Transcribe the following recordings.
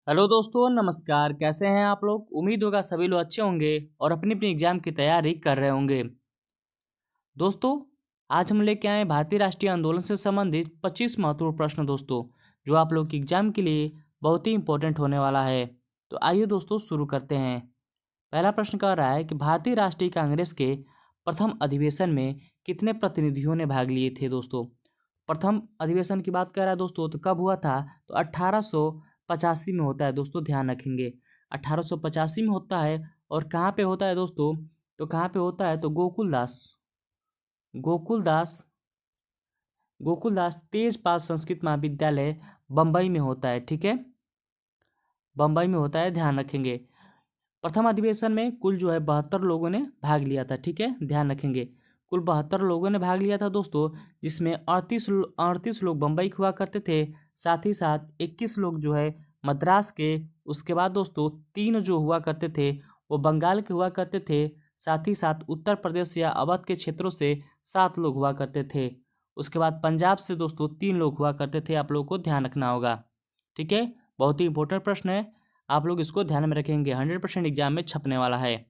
Hello दोस्तों, नमस्कार। कैसे हैं आप लोग? उम्मीद होगा सभी लोग अच्छे होंगे और अपनी अपनी एग्जाम की तैयारी कर रहे होंगे। दोस्तों, आज हम लेके आए भारतीय राष्ट्रीय आंदोलन से संबंधित 25 महत्वपूर्ण प्रश्न दोस्तों, जो आप लोग की एग्जाम के लिए बहुत ही इंपॉर्टेंट होने वाला है। तो आइए दोस्तों शुरू करते हैं। पहला प्रश्न कह रहा है कि भारतीय राष्ट्रीय कांग्रेस के प्रथम अधिवेशन में कितने प्रतिनिधियों ने भाग लिए थे दोस्तों? प्रथम अधिवेशन की बात कर रहा है दोस्तों, तो कब हुआ था? तो 1885 में होता है दोस्तों, ध्यान रखेंगे। 1885 में होता है। और कहाँ पे होता है दोस्तों? तो कहाँ पे होता है? तो गोकुलदास गोकुलदास तेजपाल संस्कृत महाविद्यालय बम्बई में होता है। ठीक है, बम्बई में होता है, ध्यान रखेंगे। प्रथम अधिवेशन में कुल जो है 72 लोगों ने भाग लिया था। ठीक है, ध्यान रखेंगे। कुल 72 लोगों ने भाग लिया था दोस्तों, जिसमें 38 लोग बम्बई के हुआ करते थे। साथ ही साथ 21 लोग जो है मद्रास के। उसके बाद दोस्तों 3 जो हुआ करते थे वो बंगाल के हुआ करते थे। साथ ही साथ उत्तर प्रदेश या अवध के क्षेत्रों से 7 लोग हुआ करते थे। उसके बाद पंजाब से दोस्तों 3 लोग हुआ करते थे। आप लोगों को ध्यान रखना होगा। ठीक है, बहुत ही इंपॉर्टेंट प्रश्न है, आप लोग इसको ध्यान में रखेंगे। 100% एग्जाम में छपने वाला है।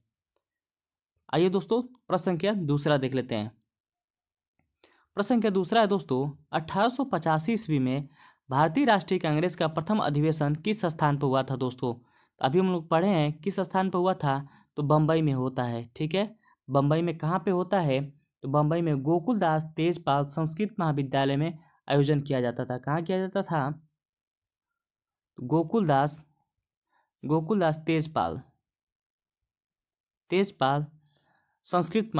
आइए दोस्तों, प्रश्न संख्या दूसरा देख लेते हैं। प्रश्न संख्या दूसरा है दोस्तों, 1885 ईस्वी में भारतीय राष्ट्रीय कांग्रेस का प्रथम अधिवेशन किस स्थान पर हुआ था दोस्तों? तो अभी हम लोग पढ़े हैं किस स्थान पर हुआ था, तो बम्बई में होता है। ठीक है, बम्बई में कहाँ पे होता है? तो बम्बई में गोकुलदास तेजपाल संस्कृत महाविद्यालय में आयोजन किया जाता था। कहाँ किया जाता था? तो गोकुलदास तेजपाल संस्कृत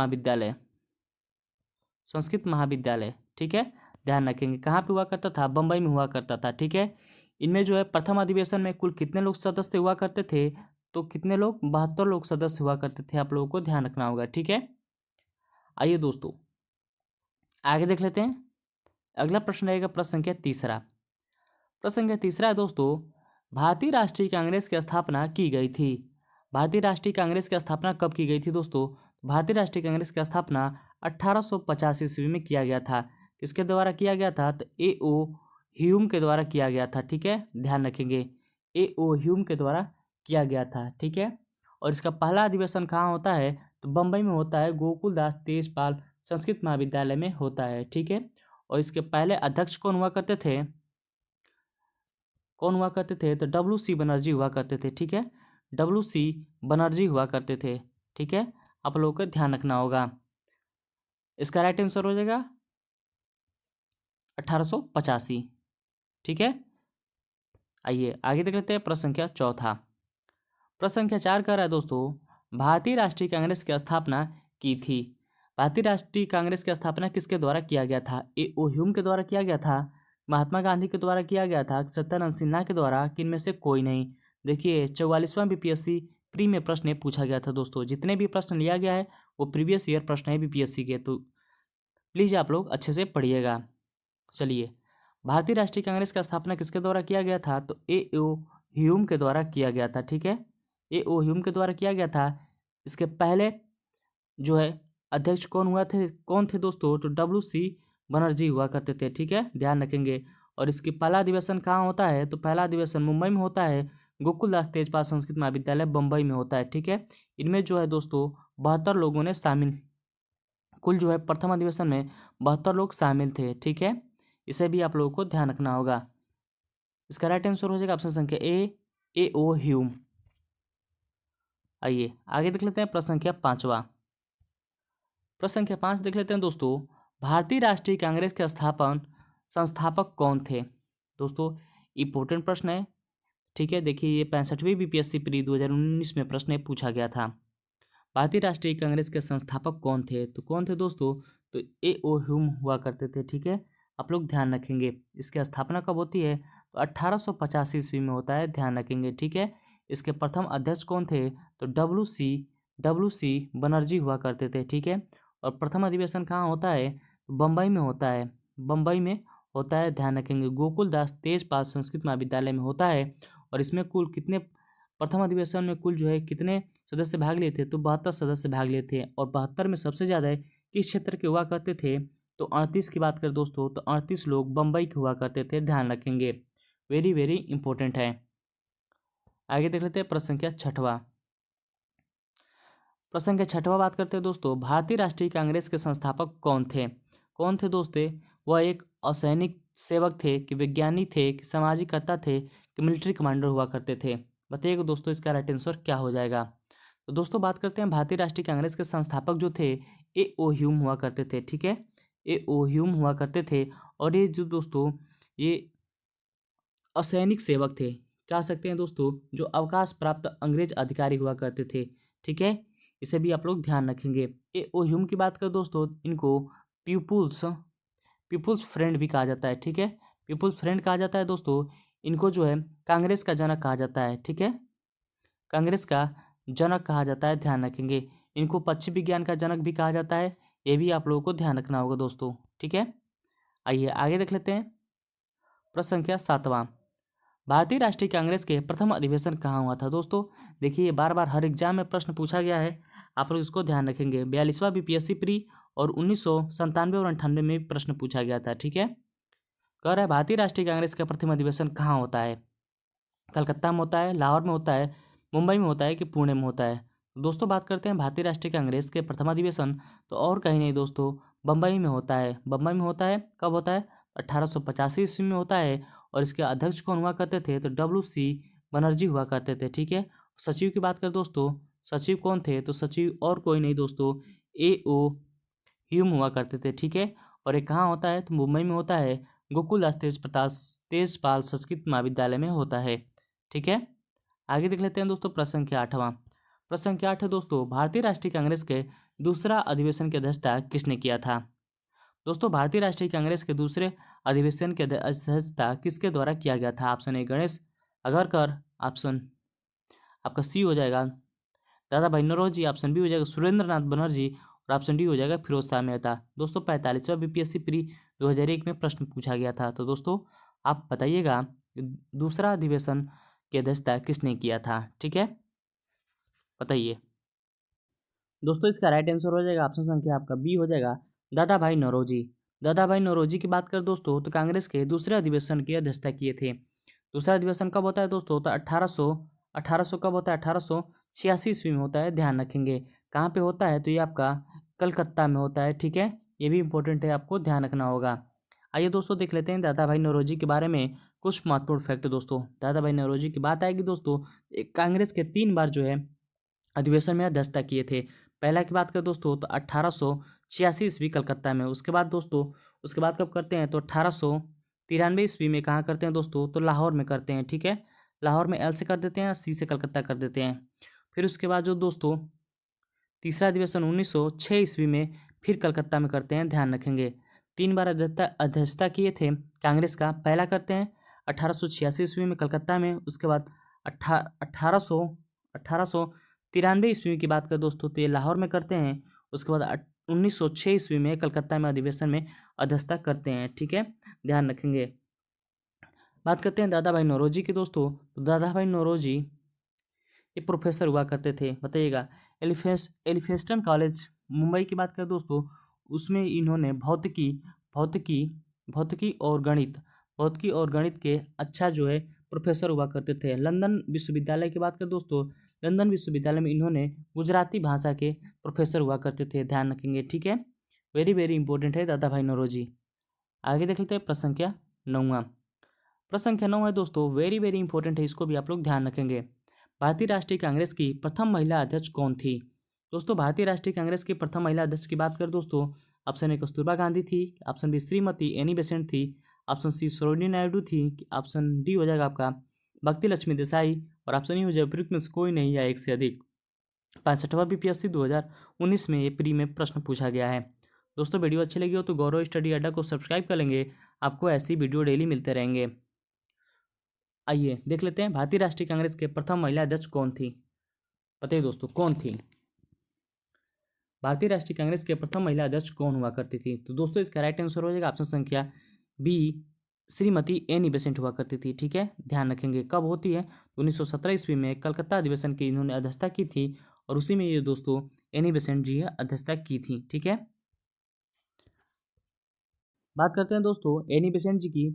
महाविद्यालय। ठीक है, ध्यान रखेंगे। कहाँ पे हुआ करता था? बम्बई में हुआ करता था। ठीक है, इनमें जो है प्रथम अधिवेशन में कुल कितने लोग सदस्य हुआ करते थे? तो कितने लोग? 72 लोग सदस्य हुआ करते थे। आप लोगों को ध्यान रखना होगा। ठीक है, आइए दोस्तों आगे देख लेते हैं। अगला प्रश्न रहेगा प्रश्न संख्या तीसरा। प्रश्न संख्या तीसरा है दोस्तों, भारतीय राष्ट्रीय कांग्रेस की स्थापना की गई थी। भारतीय राष्ट्रीय कांग्रेस की स्थापना कब की गई थी दोस्तों? भारतीय राष्ट्रीय कांग्रेस की स्थापना 1885 ईस्वी में किया गया था। किसके द्वारा किया गया था? तो ए ओ ह्यूम के द्वारा किया गया था। ठीक है, ध्यान रखेंगे, ए ओ ह्यूम के द्वारा किया गया था। ठीक है, और इसका पहला अधिवेशन कहाँ होता है? तो बम्बई में होता है, गोकुलदास तेजपाल संस्कृत महाविद्यालय में होता है। ठीक है, और इसके पहले अध्यक्ष कौन हुआ करते थे? तो डब्ल्यू सी बनर्जी हुआ करते थे। ठीक है, डब्ल्यू सी बनर्जी हुआ करते थे। ठीक है, आप लोगों को ध्यान रखना होगा। इसका राइट आंसर हो जाएगा 1885। ठीक है, आइए आगे देख लेते हैं प्रश्न संख्या चौथा। प्रश्न संख्या 4 कह रहा है दोस्तों, भारतीय राष्ट्रीय कांग्रेस की स्थापना की थी। भारतीय राष्ट्रीय कांग्रेस की स्थापना किसके द्वारा किया गया था? ए ओ ह्यूम के द्वारा किया गया था, महात्मा गांधी के द्वारा किया गया था, सत्यानंद सिन्हा के द्वारा, कि इनमें से कोई नहीं? देखिए, 44वां बीपीएससी प्री में प्रश्न पूछा गया था दोस्तों। जितने भी प्रश्न लिया गया है वो प्रीवियस ईयर प्रश्न है बीपीएससी के, तो प्लीज़ आप लोग अच्छे से पढ़िएगा। चलिए, भारतीय राष्ट्रीय कांग्रेस का स्थापना किसके द्वारा किया गया था? तो ए ओ ह्यूम के द्वारा किया गया था। ठीक है, ए ओ ह्यूम के द्वारा किया गया था। इसके पहले जो है अध्यक्ष कौन थे दोस्तों? तो डब्ल्यू सी बनर्जी हुआ करते थे। ठीक है, ध्यान रखेंगे। और इसकी पहला अधिवेशन कहाँ होता है? तो पहला अधिवेशन मुंबई में होता है, गोकुलदास तेजपाल संस्कृत महाविद्यालय बम्बई में होता है। ठीक है, इनमें जो है दोस्तों 72 लोगों ने शामिल, कुल जो है प्रथम अधिवेशन में 72 लोग शामिल थे। ठीक है, इसे भी आप लोगों को ध्यान रखना होगा। इसका राइट आंसर हो जाएगा ऑप्शन संख्या ए ओ ह्यूम। आइए आगे देख लेते हैं प्रश्न संख्या पांचवा। प्रश्न संख्या 5 देख लेते हैं दोस्तों, भारतीय राष्ट्रीय कांग्रेस के संस्थापक कौन थे? दोस्तों, इंपॉर्टेंट प्रश्न है। ठीक है, देखिए, ये 65वीं बीपीएससी प्री 2019 में प्रश्न पूछा गया था। भारतीय राष्ट्रीय कांग्रेस के संस्थापक कौन थे? तो कौन थे दोस्तों? तो ए ओ ह्यूम हुआ करते थे। ठीक है, आप लोग ध्यान रखेंगे। इसकी स्थापना कब होती है? तो 1885 ईस्वी में होता है, ध्यान रखेंगे। ठीक है, इसके प्रथम अध्यक्ष कौन थे? तो डब्ल्यू सी बनर्जी हुआ करते थे। ठीक है, और प्रथम अधिवेशन कहाँ होता है? तो बम्बई में होता है, ध्यान रखेंगे। गोकुलदास तेजपाल संस्कृत महाविद्यालय में होता है। और इसमें कुल कितने, प्रथम अधिवेशन में कुल जो है कितने सदस्य भाग लिए थे? तो 72 सदस्य भाग लिए थे। और 72 में सबसे ज़्यादा किस क्षेत्र के हुआ करते थे? तो 38 की बात करें दोस्तों, तो 38 लोग बम्बई के हुआ करते थे। ध्यान रखेंगे, वेरी वेरी इंपॉर्टेंट है। आगे देख लेते हैं प्रश्न संख्या 6वां। प्रश्न संख्या 6वां बात करते हैं दोस्तों, भारतीय राष्ट्रीय कांग्रेस के संस्थापक कौन थे? कौन थे दोस्तों? वह एक असैनिक सेवक थे, कि विज्ञानी थे, कि सामाजिककर्ता थे, कि मिलिट्री कमांडर हुआ करते थे? बताइएगा दोस्तों, इसका राइट आंसर क्या हो जाएगा? तो दोस्तों बात करते हैं भारतीय राष्ट्रीय कांग्रेस के संस्थापक जो थे, ए ओ ह्यूम हुआ करते थे। ठीक है, ए ओ ह्यूम हुआ करते थे। और ये जो दोस्तों ये असैनिक सेवक थे, कह सकते हैं दोस्तों, जो अवकाश प्राप्त अंग्रेज अधिकारी हुआ करते थे। ठीक है, इसे भी आप लोग ध्यान रखेंगे। ए ओ ह्यूम की बात करें दोस्तों, इनको पीपुल्स पीपुल्स फ्रेंड भी कहा जाता है। ठीक है, पीपुल्स फ्रेंड कहा जाता है दोस्तों। इनको जो है कांग्रेस का जनक कहा जाता है। ठीक है, कांग्रेस का जनक कहा जाता है, ध्यान रखेंगे। इनको पक्षी विज्ञान का जनक भी कहा जाता है, ये भी आप लोगों को ध्यान रखना होगा दोस्तों। ठीक है, आइए आगे देख लेते हैं प्रश्न संख्या 7वां। भारतीय राष्ट्रीय कांग्रेस के प्रथम अधिवेशन कहाँ हुआ था? दोस्तों देखिए, बार बार हर एग्जाम में प्रश्न पूछा गया है, आप लोग इसको ध्यान रखेंगे। 42वां बीपीएससी प्री और 1997 और 98 में भी प्रश्न पूछा गया था। ठीक है, कह रहा है भारतीय राष्ट्रीय कांग्रेस का प्रथम अधिवेशन कहाँ होता है? कलकत्ता में होता है, लाहौर में होता है, मुंबई में होता है, कि पुणे में होता है? दोस्तों बात करते हैं भारतीय राष्ट्रीय कांग्रेस के प्रथम अधिवेशन, तो और कहीं नहीं दोस्तों, बम्बई में होता है। बम्बई में होता है, कब होता है? 1885 ईस्वी में होता है। और इसके अध्यक्ष कौन हुआ करते थे? तो WC बनर्जी हुआ करते थे। ठीक है, सचिव की बात करें दोस्तों, सचिव कौन थे? तो सचिव और कोई नहीं दोस्तों, A.O. ह्यूम हुआ करते थे। ठीक है, और ये कहाँ होता है? तो मुंबई में होता है, गोकुलदास तेजपाल संस्कृत महाविद्यालय में होता है। ठीक है, आगे देख लेते हैं दोस्तों प्रश्न संख्या 8वां। प्रश्न संख्या 8 है दोस्तों, भारतीय राष्ट्रीय कांग्रेस के दूसरा अधिवेशन की अध्यक्षता किसने किया था? दोस्तों भारतीय राष्ट्रीय कांग्रेस के दूसरे अधिवेशन की अध्यक्षता किसके द्वारा किया गया था? Option A Ganesh Agarkar, option आपका सी हो जाएगा दादा भाई नौरोजी, ऑप्शन बी हो जाएगा सुरेंद्र नाथ बनर्जी, और ऑप्शन डी हो जाएगा फिरोज शाह मेहता। दोस्तों 45वां बीपीएससी प्री 2001 में प्रश्न पूछा गया था। तो दोस्तों आप बताइएगा दूसरा अधिवेशन की अध्यक्षता किसने किया था? ठीक है, बताइए दोस्तों, इसका राइट आंसर हो जाएगा ऑप्शन संख्या आपका बी हो जाएगा दादा भाई नौरोजी। दादा भाई नौरोजी की बात करें दोस्तों, तो कांग्रेस के दूसरे अधिवेशन की अध्यक्षता किए थे। दूसरा अधिवेशन कब होता है दोस्तों? तो 1800 कब होता है? 1886 ईस्वी में होता है, ध्यान रखेंगे। कहाँ पे होता है? तो ये आपका कलकत्ता में होता है। ठीक है, ये भी इंपॉर्टेंट है, आपको ध्यान रखना होगा। आइए दोस्तों देख लेते हैं दादा भाई नौरोजी के बारे में कुछ महत्वपूर्ण फैक्ट। दोस्तों दादा भाई नौरोजी की बात आएगी दोस्तों, कांग्रेस के 3 बार जो है अधिवेशन में अध्यक्षता किए थे। पहला की बात करें दोस्तों, तो 1886 ईस्वी कलकत्ता में। उसके बाद दोस्तों, उसके बाद कब करते हैं? तो 1893 ईस्वी में कहाँ करते हैं दोस्तों? तो लाहौर में करते हैं। ठीक है, लाहौर में L से कर देते हैं, C से कलकत्ता कर देते हैं। फिर उसके बाद जो दोस्तों तीसरा अधिवेशन 1906 ईस्वी में फिर कलकत्ता में करते हैं, ध्यान रखेंगे। 3 बार अध्यक्षता किए थे कांग्रेस का। पहला करते हैं 1886 ईस्वी में कलकत्ता में। उसके बाद 1893 ईस्वी की बात करें दोस्तों, तो ये लाहौर में करते हैं। उसके बाद 1906 ईस्वी में कलकत्ता में अधिवेशन में अध्यक्षता करते हैं। ठीक है, ध्यान रखेंगे। बात करते हैं दादा भाई नौरोजी की दोस्तों, तो दादा भाई नौरोजी ये प्रोफेसर हुआ करते थे। बताइएगा, एलिफेस्टन कॉलेज मुंबई की बात करें दोस्तों, उसमें इन्होंने भौतिकी भौतिकी और गणित भौतिकी और गणित के अच्छा जो है प्रोफेसर हुआ करते थे। लंदन विश्वविद्यालय की बात करें दोस्तों, लंदन विश्वविद्यालय में इन्होंने गुजराती भाषा के प्रोफेसर हुआ करते थे, ध्यान रखेंगे। ठीक है, वेरी वेरी इंपॉर्टेंट है दादा भाई नौरोजी। आगे देख लेते हैं प्रश्न संख्या 9वां। प्रश्न संख्या 9 है दोस्तों, वेरी वेरी इंपॉर्टेंट है, इसको भी आप लोग ध्यान रखेंगे। भारतीय राष्ट्रीय कांग्रेस की प्रथम महिला अध्यक्ष कौन थी? दोस्तों भारतीय राष्ट्रीय कांग्रेस की प्रथम महिला अध्यक्ष की बात करें दोस्तों, ऑप्शन ए कस्तूरबा गांधी थी, option B Shrimati Annie Besant थी, ऑप्शन सी सरोजिनी नायडू थी, ऑप्शन डी हो जाएगा आपका भक्ति लक्ष्मी देसाई, और ऑप्शन ई हो जाएगा उपयुक्त में से कोई नहीं या एक से अधिक। 65वां बीपीएससी 2019 में ये प्री में प्रश्न पूछा गया है। दोस्तों वीडियो अच्छी लगी हो तो गौरव स्टडी अड्डा को सब्सक्राइब कर लेंगे, आपको ऐसी वीडियो डेली मिलते रहेंगे। आइए देख लेते हैं भारतीय राष्ट्रीय कांग्रेस के प्रथम महिला अध्यक्ष कौन थी? बताइए दोस्तों कौन थी? भारतीय राष्ट्रीय कांग्रेस के प्रथम महिला अध्यक्ष कौन हुआ करती थी? तो दोस्तों इसका राइट आंसर हो जाएगा ऑप्शन संख्या बी, श्रीमती एनी बेसेंट हुआ करती थी। ठीक है, ध्यान रखेंगे। कब होती है? 1917 ईस्वी में कलकत्ता अधिवेशन की इन्होंने अध्यक्षता की थी, और उसी में ये दोस्तों एनी बेसेंट जी अध्यक्षता की थी। ठीक है, बात करते हैं दोस्तों एनी बेसेंट जी की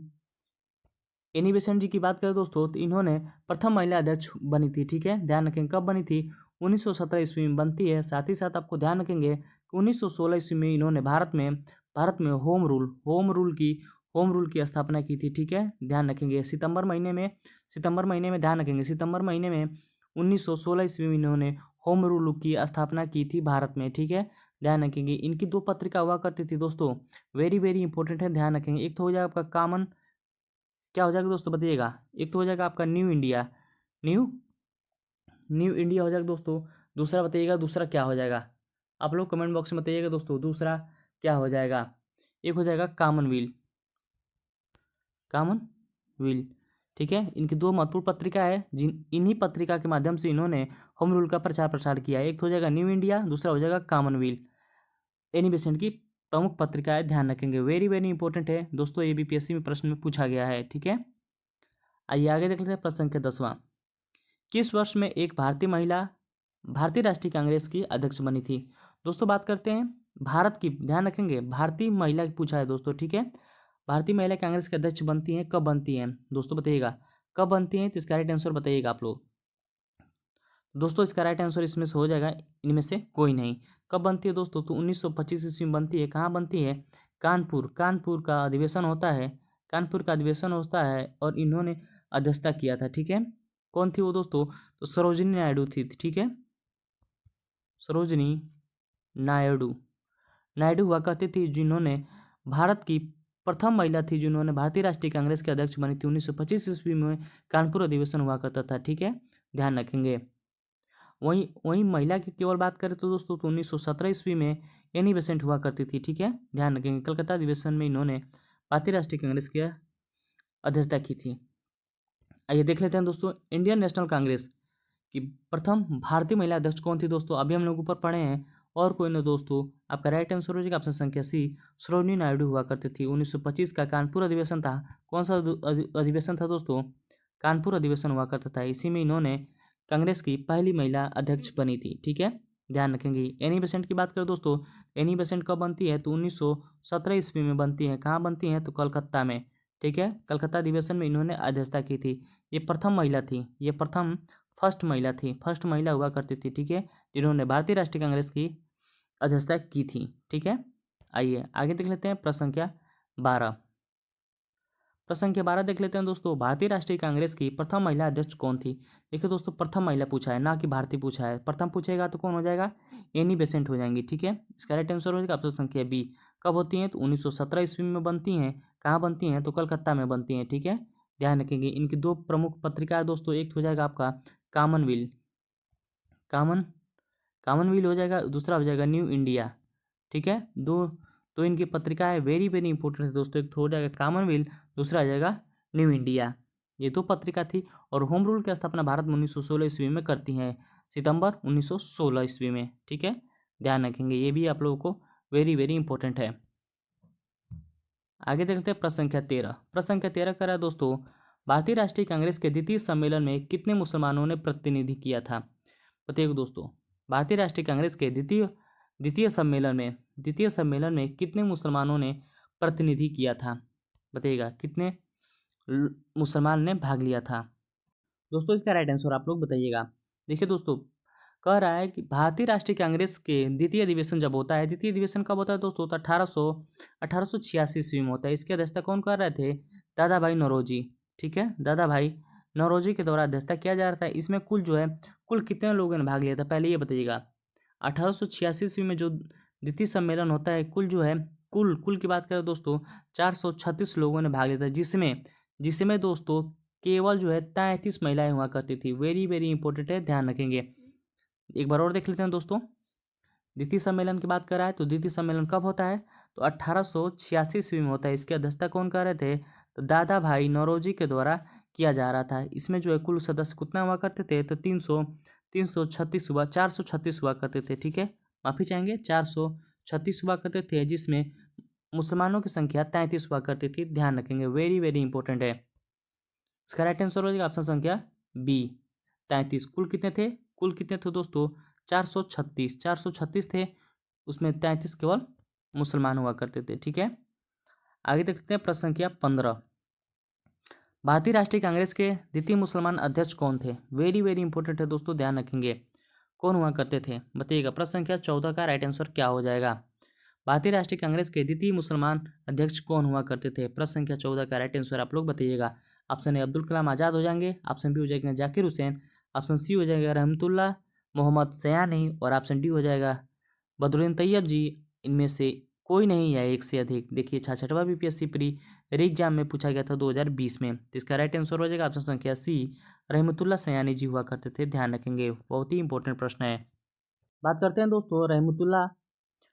एनी बेसेंट जी की बात करें दोस्तों तो इन्होंने प्रथम महिला अध्यक्ष बनी थी, ठीक है, ध्यान रखेंगे कब बनी थी, 1917 ईस्वी में बनती है। साथ ही साथ आपको ध्यान रखेंगे कि 1916 ईस्वी में इन्होंने भारत में होम रूल की स्थापना की थी, ठीक है, ध्यान रखेंगे सितंबर महीने में ध्यान रखेंगे सितंबर महीने में 1916 ईस्वी में इन्होंने होम रूल की स्थापना की थी भारत में, ठीक है, ध्यान रखेंगे। इनकी दो पत्रिका हुआ करती थी दोस्तों, वेरी वेरी इंपॉर्टेंट है, ध्यान रखेंगे। एक तो हो जाएगा आपका कॉमन, क्या हो जाएगा दोस्तों बताइएगा, एक तो हो जाएगा आपका न्यू न्यू इंडिया हो जाएगा दोस्तों। दूसरा बताइएगा दूसरा क्या हो जाएगा, आप लोग कमेंट बॉक्स में बताइएगा दोस्तों दूसरा क्या हो जाएगा। एक हो जाएगा कॉमनवेल्थ, ठीक है। इनकी दो महत्वपूर्ण पत्रिका है, इन्हीं पत्रिका के माध्यम से इन्होंने होम रूल का प्रचार प्रसार किया है। एक हो जाएगा न्यू इंडिया, दूसरा हो जाएगा कॉमनवेल्थ। एनी बेसेंट की प्रमुख पत्रिका है, ध्यान रखेंगे, वेरी वेरी इंपॉर्टेंट है दोस्तों, ये बीपीएससी में प्रश्न में पूछा गया है, ठीक है। आइए आगे देख लेते हैं प्रश्न संख्या 10वां। किस वर्ष में एक भारतीय महिला भारतीय राष्ट्रीय कांग्रेस की अध्यक्ष बनी थी। दोस्तों बात करते हैं भारत की, ध्यान रखेंगे भारतीय महिला पूछा है दोस्तों, ठीक है। भारतीय महिला कांग्रेस के अध्यक्ष बनती हैं, कब बनती हैं दोस्तों बताइएगा, कब बनती हैं, तो इसका राइट आंसर बताइएगा आप लोग दोस्तों। इसका राइट आंसर इसमें से हो जाएगा, इनमें से कोई नहीं। कब बनती है दोस्तों, तो 1925 ईस्वी में बनती है। कहाँ बनती है, कानपुर का अधिवेशन होता है, कानपुर का अधिवेशन होता है और इन्होंने अध्यक्षता किया था, ठीक है। कौन थी वो दोस्तों, तो सरोजिनी नायडू थी, ठीक है, सरोजिनी नायडू हुआ करती थी, जिन्होंने भारत की प्रथम महिला थी जिन्होंने भारतीय राष्ट्रीय कांग्रेस के अध्यक्ष बनी थी। 1925 ईस्वी में कानपुर अधिवेशन हुआ करता था, ठीक है, ध्यान रखेंगे। वहीं महिला की केवल बात करें तो दोस्तों तो 1917 ईस्वी में एनी बेसेंट हुआ करती थी, ठीक है, ध्यान रखेंगे। कलकत्ता अधिवेशन में इन्होंने भारतीय राष्ट्रीय कांग्रेस की अध्यक्षता की थी। आइए देख लेते हैं दोस्तों, इंडियन नेशनल कांग्रेस की प्रथम भारतीय महिला अध्यक्ष कौन थी दोस्तों, अभी हम लोग ऊपर पढ़े हैं, और कोई ना दोस्तों। आपका राइट आंसर हो जाएगा ऑप्शन संख्या सी, सरोजिनी नायडू हुआ करती थी। 1925 का कानपुर अधिवेशन था, कौन सा अधिवेशन था दोस्तों, कानपुर अधिवेशन हुआ करता था। इसी में इन्होंने कांग्रेस की पहली महिला अध्यक्ष बनी थी, ठीक है, ध्यान रखेंगे। एनी बेसेंट की बात करें दोस्तों, एनी बेसेंट कब बनती है, तो 1917 ईस्वी में बनती है। कहाँ बनती है, तो कलकत्ता में, ठीक है, कलकत्ता अधिवेशन में इन्होंने अध्यक्षता की थी। ये प्रथम महिला थी, ये फर्स्ट महिला हुआ करती थी, ठीक है, जिन्होंने भारतीय राष्ट्रीय कांग्रेस की अध्यक्षता की थी, ठीक है। आइए आगे देख लेते हैं प्रश्न संख्या 12। प्रश्न संख्या 12 देख लेते हैं दोस्तों, भारतीय राष्ट्रीय कांग्रेस की प्रथम महिला अध्यक्ष कौन थी। देखिए दोस्तों, प्रथम महिला पूछा है, ना कि भारतीय पूछा है। प्रथम पूछेगा तो कौन हो जाएगा, एनी बेसेंट हो जाएंगी, ठीक है। इसका राइट आंसर हो जाएगा ऑप्शन संख्या बी। कब होती हैं, तो 1917 ईस्वी में बनती हैं। कहाँ बनती हैं, तो कलकत्ता में बनती हैं, ठीक है, ध्यान रखेंगे। इनकी दो प्रमुख पत्रिका है दोस्तों, एक हो जाएगा आपका कॉमनवेल्थ हो जाएगा, दूसरा हो जाएगा न्यू इंडिया, ठीक है। दो इनकी पत्रिका है, वेरी वेरी इंपॉर्टेंट है दोस्तों। एक तो हो जाएगा कॉमनवेल्थ, दूसरा आ जाएगा न्यू इंडिया, ये दो पत्रिका थी। और होम रूल की स्थापना भारत में 1916 ईस्वी में करती हैं, सितंबर 1916 ईस्वी में, ठीक है, ध्यान रखेंगे। ये भी आप लोगों को वेरी वेरी इंपॉर्टेंट है। आगे देखते हैं प्रश्न संख्या 13। प्रश्न संख्या 13 कह रहा है दोस्तों, भारतीय राष्ट्रीय कांग्रेस के द्वितीय सम्मेलन में कितने मुसलमानों ने प्रतिनिधि किया था। बताइए दोस्तों, भारतीय राष्ट्रीय कांग्रेस के द्वितीय सम्मेलन में कितने मुसलमानों ने प्रतिनिधि किया था। बताइएगा कितने मुसलमान ने भाग लिया था दोस्तों। इसका राइट आंसर आप लोग बताइएगा। देखिए दोस्तों, कह रहा है कि भारतीय राष्ट्रीय कांग्रेस के द्वितीय अधिवेशन जब होता है, द्वितीय अधिवेशन कब होता है दोस्तों, तो 1886 ईस्वी में होता है। इसकी अध्यक्षता कौन कर रहे थे, दादा भाई नौरोजी, ठीक है, दादा भाई नौरोजी के द्वारा अध्यक्षता किया जा रहा था। इसमें कुल कितने लोगों ने भाग लिया था, पहले ये बताइएगा। 1886 ईस्वी में जो द्वितीय सम्मेलन होता है, कुल जो है कुल की बात करें दोस्तों, 436 लोगों ने भाग लिया था, जिसमें दोस्तों केवल जो है 33 महिलाएं हुआ करती थी। वेरी वेरी इंपॉर्टेंट है, ध्यान रखेंगे। एक बार और देख लेते हैं दोस्तों, द्वितीय सम्मेलन की बात कर रहा है, तो द्वितीय सम्मेलन कब होता है, तो 1886 ईस्वी में होता है। इसकी अध्यक्षता कौन कर रहे थे, तो दादा भाई नौरोजी के द्वारा किया जा रहा था। इसमें जो है कुल सदस्य कितना हुआ करते थे, तो 436 हुआ करते थे, ठीक है, माफी चाहेंगे, 436 हुआ करते थे, जिसमें मुसलमानों की संख्या 33 हुआ करती थी, ध्यान रखेंगे, वेरी वेरी इंपॉर्टेंट है। इसका राइट आंसर हो जाएगा ऑप्शन संख्या बी, 33। कुल कितने थे दोस्तों, 436 थे, उसमें 33 केवल मुसलमान हुआ करते थे, ठीक है। आगे देखते हैं प्रश्न संख्या 15। भारतीय राष्ट्रीय कांग्रेस के द्वितीय मुसलमान अध्यक्ष कौन थे? वेरी वेरी इंपॉर्टेंट है दोस्तों, ध्यान रखेंगे। कौन हुआ करते थे बताइएगा। प्रश्न संख्या 14 का राइट आंसर क्या हो जाएगा? भारतीय राष्ट्रीय कांग्रेस के द्वितीय मुसलमान अध्यक्ष कौन हुआ करते थे? प्रश्न संख्या 14 का राइट आंसर आप लोग बताइएगा। ऑप्शन ए अब्दुल कलाम आज़ाद हो जाएंगे, ऑप्शन बी हो जाएगा जाकिर हुसैन, ऑप्शन सी हो जाएगा रहमतुल्लाह मोहम्मद सयानी और ऑप्शन डी हो जाएगा बदरुद्दीन तैयब जी। इनमें से कोई नहीं है, एक से अधिक। देखिए 66वां बीपीएससी प्री एग्जाम में पूछा गया था 2020 में, तो इसका राइट आंसर हो जाएगा ऑप्शन संख्या सी, रहमतुल्लाह सयानी जी हुआ करते थे। ध्यान रखेंगे, बहुत ही इंपॉर्टेंट प्रश्न है। बात करते हैं दोस्तों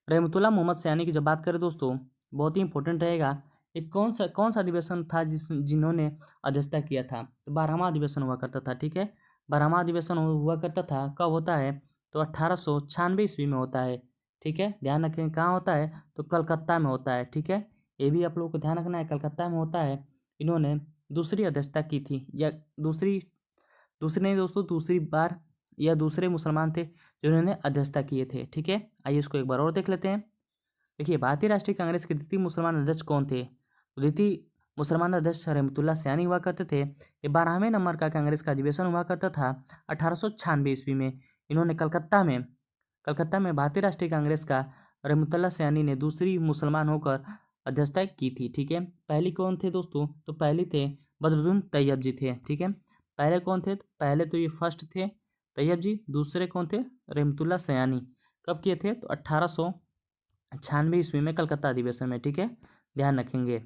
रहमतुल्लाह मोहम्मद सयानी की। जब बात करें दोस्तों, बहुत ही इंपॉर्टेंट रहेगा। एक कौन सा अधिवेशन था जिन्होंने अध्यक्षता किया था? तो 12वां अधिवेशन हुआ करता था, ठीक है। 12वां अधिवेशन हुआ करता था, कब होता है? तो 1896 ईस्वी में होता है, ठीक है। ध्यान रखें कहाँ होता है? तो कलकत्ता में होता है, ठीक है। ये भी आप लोगों को ध्यान रखना है, कलकत्ता में होता है। इन्होंने दूसरी अध्यक्षता की थी, या दूसरी दूसरी नहीं दोस्तों, दूसरी बार, या दूसरे मुसलमान थे जिन्होंने अध्यक्षता किए थे, ठीक है। आइए इसको एक बार और देख लेते हैं। देखिए भारतीय राष्ट्रीय कांग्रेस के द्वितीय मुसलमान अध्यक्ष कौन थे? द्वितीय मुसलमान अध्यक्ष रहमतुल्लाह सयानी हुआ करते थे। ये 12वें नंबर का कांग्रेस का अधिवेशन हुआ करता था 1896 ईस्वी में। इन्होंने कलकत्ता में भारतीय राष्ट्रीय कांग्रेस का रहमतुल्लाह सयानी ने दूसरी मुसलमान होकर अध्यक्षता की थी, ठीक है। पहली कौन थे दोस्तों? तो पहली थे बदरुद्दीन तैयब जी थे, ठीक है। पहले कौन थे? पहले तो ये फर्स्ट थे तैयब जी, दूसरे कौन थे? रहमतुल्लाह सयानी। कब किए थे? तो 1896 ईस्वी में कलकत्ता अधिवेशन में, ठीक है। ध्यान रखेंगे।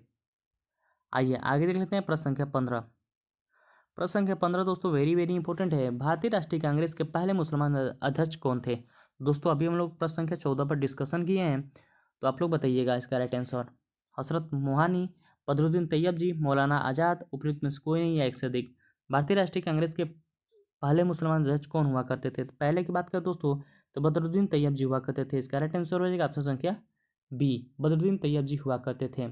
आइए आगे देख लेते हैं प्रश्न संख्या 15। प्रश्न संख्या 15 दोस्तों वेरी वेरी इंपॉर्टेंट है। भारतीय राष्ट्रीय कांग्रेस के पहले मुसलमान अध्यक्ष कौन थे? दोस्तों अभी हम लोग प्रश्न संख्या 14 पर डिस्कशन किए हैं, तो आप लोग बताइएगा इसका राइट आंसर। हजरत मोहानी, बदरुद्दीन तैयब जी, मौलाना आज़ाद, उपयुक्त में से कोई नहीं या एक से अधिक। भारतीय राष्ट्रीय कांग्रेस के पहले मुसलमान अध्यक्ष कौन हुआ करते थे? पहले की बात करें दोस्तों, तो बदरुद्दीन तैयब जी हुआ करते थे। इसका राइट आंसर हो जाएगा ऑप्शन संख्या बी, बदरुद्दीन तैयब जी हुआ करते थे,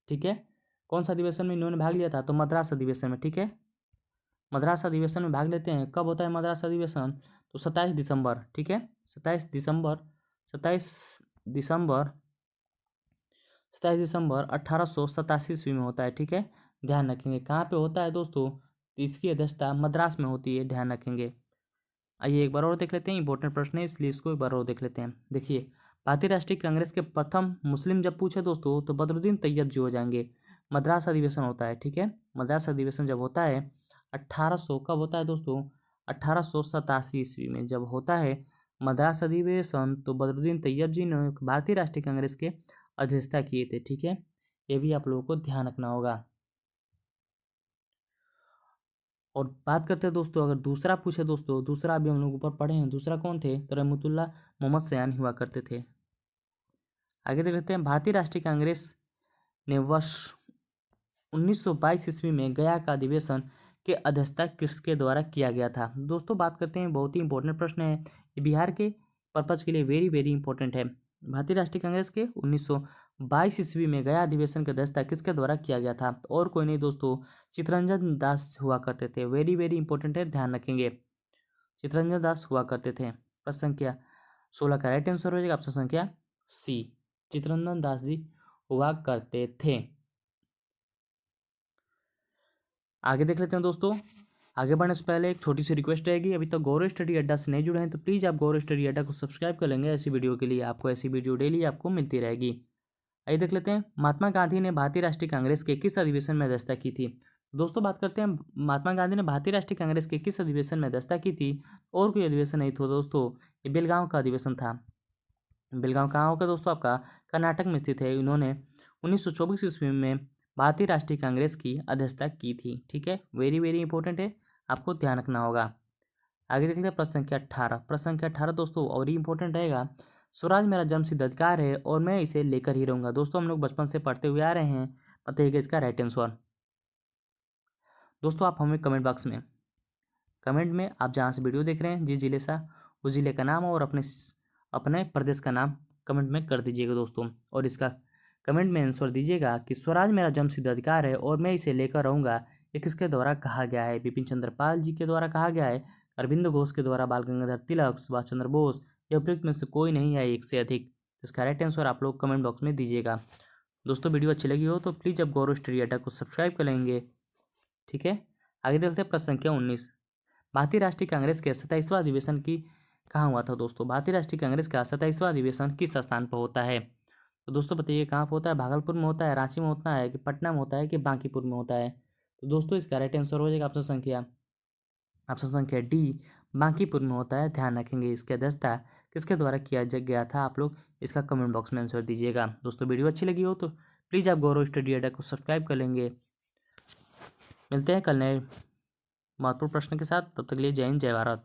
ठीक है। कौन सा अधिवेशन में इन्होंने भाग लिया था? तो मद्रास अधिवेशन में, ठीक है। मद्रास अधिवेशन में भाग लेते हैं। कब होता है मद्रास अधिवेशन? तो 27 दिसंबर, ठीक है। 27 दिसंबर 1887 ईस्वी में होता है, ठीक है। ध्यान रखेंगे कहाँ पे होता है दोस्तों, तो इसकी अध्यक्षता मद्रास में होती है, ध्यान रखेंगे। आइए एक बार और देख लेते हैं, इंपॉर्टेंट प्रश्न है इसलिए इसको एक बार और देख लेते हैं। देखिए भारतीय राष्ट्रीय कांग्रेस के प्रथम मुस्लिम जब पूछे दोस्तों, तो बदरुद्दीन तैयब जी हो जाएंगे। मद्रास अधिवेशन होता है, ठीक है। मद्रास अधिवेशन जब होता है 1800, कब होता है दोस्तों? 1887 ईस्वी में जब होता है मद्रास अधिवेशन, तो बदरुद्दीन तैयब जी ने भारतीय राष्ट्रीय कांग्रेस के अध्यक्षता किए थे, ठीक है। ये भी आप लोगों को ध्यान रखना होगा। और बात करते हैं दोस्तों, अगर दूसरा पूछे दोस्तों, दूसरा अभी हम लोग ऊपर पढ़े हैं, दूसरा कौन थे? तो रहमतुल्लाह मोहम्मद सयानी हुआ करते थे। आगे देख लेते हैं। भारतीय राष्ट्रीय कांग्रेस ने वर्ष 1922 ईस्वी में गया का अधिवेशन के अध्यक्षता किसके द्वारा किया गया था? दोस्तों बात करते हैं, बहुत ही इंपॉर्टेंट प्रश्न है ये, बिहार के पर्पज के लिए वेरी वेरी इंपॉर्टेंट है। भारतीय राष्ट्रीय कांग्रेस के 1922 ईस्वी में गया अधिवेशन की अध्यक्षता किसके द्वारा किया गया था? और कोई नहीं दोस्तों, चित्तरंजन दास हुआ करते थे। वेरी वेरी इंपॉर्टेंट है, ध्यान रखेंगे। चित्तरंजन दास हुआ करते थे। प्रश्न संख्या 16 का राइट आंसर हो जाएगा ऑप्शन संख्या सी, चित्तरंजन दास जी हुआ करते थे। आगे देख लेते हैं दोस्तों। आगे बढ़ने से पहले एक छोटी सी रिक्वेस्ट रहेगी, अभी तक गौरव स्टडी अड्डा से नहीं जुड़े हैं तो प्लीज़ आप गौरव स्टडी अड्डा को सब्सक्राइब कर लेंगे ऐसी वीडियो के लिए। आपको ऐसी वीडियो डेली आपको मिलती रहेगी। आइए देख लेते हैं, महात्मा गांधी ने भारतीय राष्ट्रीय कांग्रेस के किस अधिवेशन में अध्यक्षता की थी? दोस्तों बात करते हैं, महात्मा गांधी ने भारतीय राष्ट्रीय कांग्रेस के किस अधिवेशन में अध्यक्षता की थी? और कोई अधिवेशन नहीं था दोस्तों, ये बेलगांव का अधिवेशन था। बेलगांव कहाँ होगा दोस्तों? आपका कर्नाटक में स्थित है। इन्होंने 1924 ईस्वी में भारतीय राष्ट्रीय कांग्रेस की अध्यक्षता की थी, ठीक है। वेरी वेरी इंपॉर्टेंट है, आपको ध्यान रखना होगा। आगे देख लेते हैं प्रश्न संख्या 18। प्रश्न संख्या 18 दोस्तों और ही इंपॉर्टेंट रहेगा। स्वराज मेरा जन्मसिद्ध अधिकार है और मैं इसे लेकर ही रहूंगा। दोस्तों हम लोग बचपन से पढ़ते हुए आ रहे हैं, बताइएगा इसका राइट आंसर। दोस्तों आप हमें कमेंट में आप जहाँ से वीडियो देख रहे हैं, जिस जिले से, उस जिले का नाम और अपने प्रदेश का नाम कमेंट में कर दीजिएगा दोस्तों। और इसका कमेंट में आंसर दीजिएगा कि स्वराज मेरा जन्मसिद्ध अधिकार है और मैं इसे लेकर रहूंगा, ये किसके द्वारा कहा गया है? बिपिन चंद्र पाल जी के द्वारा कहा गया है, अरविंद घोष के द्वारा, बाल गंगाधर तिलक, सुभाष चंद्र बोस, या उपयुक्त में से कोई नहीं है एक से अधिक? इसका राइट आंसर आप लोग कमेंट बॉक्स में दीजिएगा। दोस्तों वीडियो अच्छी लगी हो तो प्लीज़ आप गौरव स्टडी अड्डा को सब्सक्राइब कर लेंगे ठीक है, आगे चलते हैं प्रश्न संख्या 19। भारतीय राष्ट्रीय कांग्रेस के 27वां अधिवेशन की कहाँ हुआ था दोस्तों? भारतीय राष्ट्रीय कांग्रेस का 27वां अधिवेशन किस स्थान पर होता है? तो दोस्तों बताइए कहाँ पर होता है? भागलपुर में होता है, रांची में होता है, कि पटना में होता है, कि बांकीपुर में होता है? तो दोस्तों इसका राइट आंसर हो जाएगा ऑप्शन संख्या डी, बांकीपुर में होता है। ध्यान रखेंगे इसकी अध्यक्षता किसके द्वारा किया गया था, आप लोग इसका कमेंट बॉक्स में आंसर दीजिएगा। दोस्तों वीडियो अच्छी लगी हो तो प्लीज़ आप गौरव स्टडी अड्डा को सब्सक्राइब कर लेंगे। मिलते हैं कल नए महत्वपूर्ण प्रश्न के साथ, तब तक के लिए जय हिंद जय भारत।